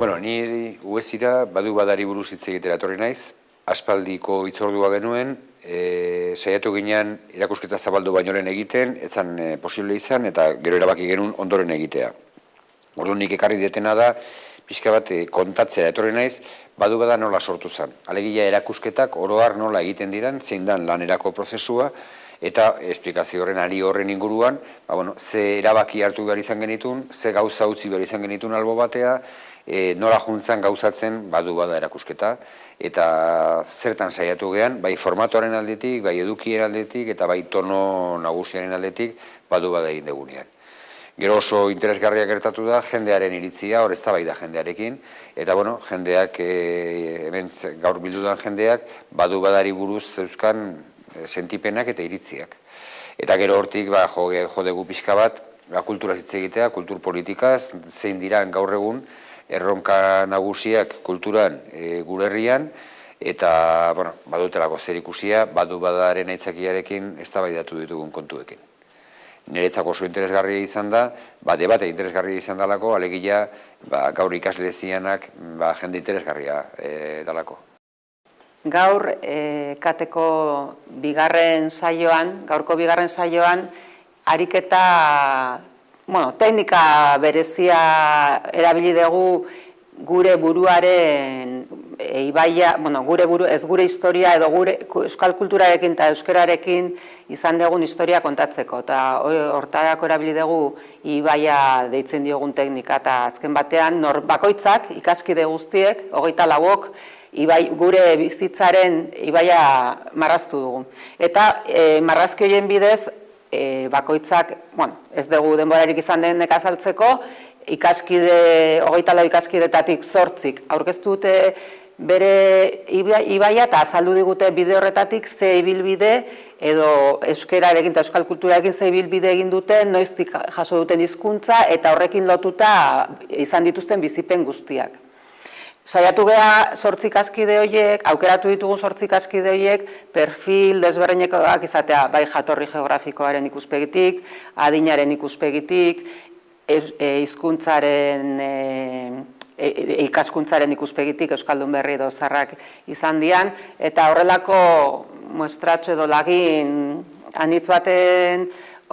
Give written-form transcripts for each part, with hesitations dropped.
Bueno, ni uezira badu badari buruz hitz egitera etorri naiz, aspaldiko hitzordua genuen, saiatu ginean erakusketa zabaldu baino lehen egiten, ez zan posible izan, eta gero erabaki genuen ondoren egitea. Orduan nik ekarri detena da, pixka bat kontatzea etorri naiz, badu bada nola sortu zen. Alegia erakusketak oroar nola egiten diran, zein dan lanerako prozesua, eta esplikazio horren ari horren inguruan, ze erabaki hartu behar izan genitun, ze gauza utzi behar izan genitun albo batea, nola juntzan gauzatzen badu bada erakusketa, eta zertan saiatu gehan, bai formatoaren aldetik, bai edukien aldetik, eta bai tono nagusiaren aldetik, badu bada egin degunean. Gero oso interesgarria gertatu da, jendearen iritzia, hor ez da bai da jendearekin, eta jendeak, hemen gaur bildudan jendeak, badu badari buruz zeuzkan sentipenak eta iritziak. Eta gero hortik jodegu pixka bat, kulturaz hitz egitea, kultur politikaz, zein diran gaur egun, erronka nagusiak kulturan gure herrian, eta badutelako zer ikusia, badu badaren aitzakiarekin eztabaidatu ditugun kontuekin. Niretzako oso interesgarria izan da, debate interesgarria izan dalako, alegia gaur ikasle zianak jende interesgarria dalako. Gaur kateko gaurko bigarren saioan, ariketa teknika berezia erabili dugu gure buruaren ibaia, ez gure historia edo gure euskal kulturarekin eta euskararekin izan dugun historia kontatzeko. Eta hortarako erabili dugu ibaia deitzen diogun teknika, eta azken batean bakoitzak ikaskide guztiek, 24ok, gure bizitzaren ibaia marraztu dugu. Eta marrazki horien bidez, bakoitzak, ez dugu denborarik izan denek azaltzeko, 24 ikaskidetatik 8 aurkeztu dute bere ibaia eta azaldu digute bide horretatik ze ibilbide edo euskararekin eta euskal kulturarekin ze ibilbide egin duten, noiztik jaso duten hizkuntza eta horrekin lotuta izan dituzten bizipen guztiak. Saiatu geha 8 ikaskide horiek, aukeratu ditugun 8 ikaskide horiek, perfil desberdinekoak izatea, bai jatorri geografikoaren ikuspegitik, adinaren ikuspegitik, ikaskuntzaren ikuspegitik, euskaldun berri edo zaharrak izan dian, eta horrelako muestratxo edo lagin anitz baten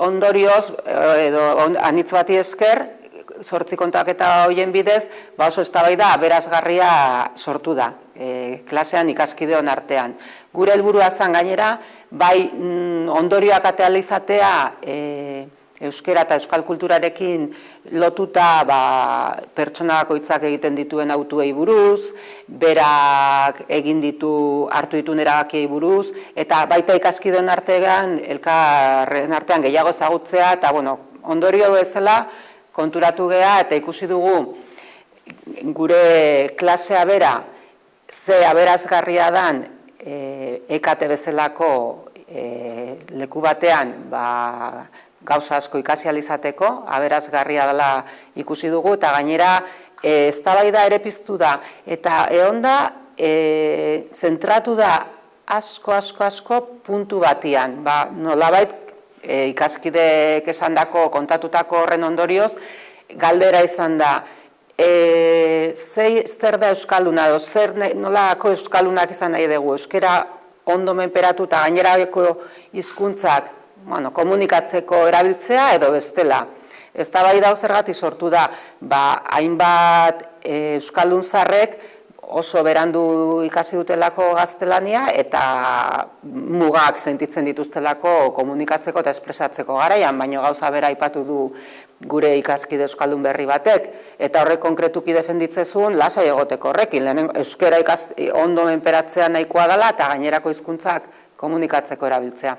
ondorioz, edo anitz bati esker, 8 kontaketa horien bidez, oso eztabaida aberasgarria sortu da, klasean ikaskideon artean. Gure helburua zen gainera, bai ondorioak atea izatea euskara eta euskal kulturarekin lotuta pertsona bakoitzak egiten dituen hautuei buruz, berak hartu dituen erabakiei buruz, eta baita ikaskideon artean, elkarren artean gehiago ezagutzea, eta ondorio bezala, konturatu geha eta ikusi dugu gure klasea bera ze aberasgarria dan ekate bezalako leku batean gauza asko ikasi ahal izateko, aberasgarria dela ikusi dugu eta gainera eztabaida ere piztu da eta egonda zentratu da asko puntu batian, nolabait ikaskideek esandako kontatutako horren ondorioz, galdera izan da, zer da euskalduna edo nolako euskaldunak izan nahi dugu, euskara ondo menperatu eta gainerako hizkuntzak komunikatzeko erabiltzea edo bestela. Eztabaida hau zergatik sortu da, hainbat euskaldun zaharrek oso berandu ikasi dutelako gaztelania eta mugak sentitzen dituztelako komunikatzeko eta espresatzeko garaian, baina gauza bera aipatu du gure ikaskide euskaldun berri batek, eta horrek konkretuki defenditzezun lasai egoteko horrekin, euskara ondo menperatzea nahikoa dela eta gainerako hizkuntzak komunikatzeko erabiltzea.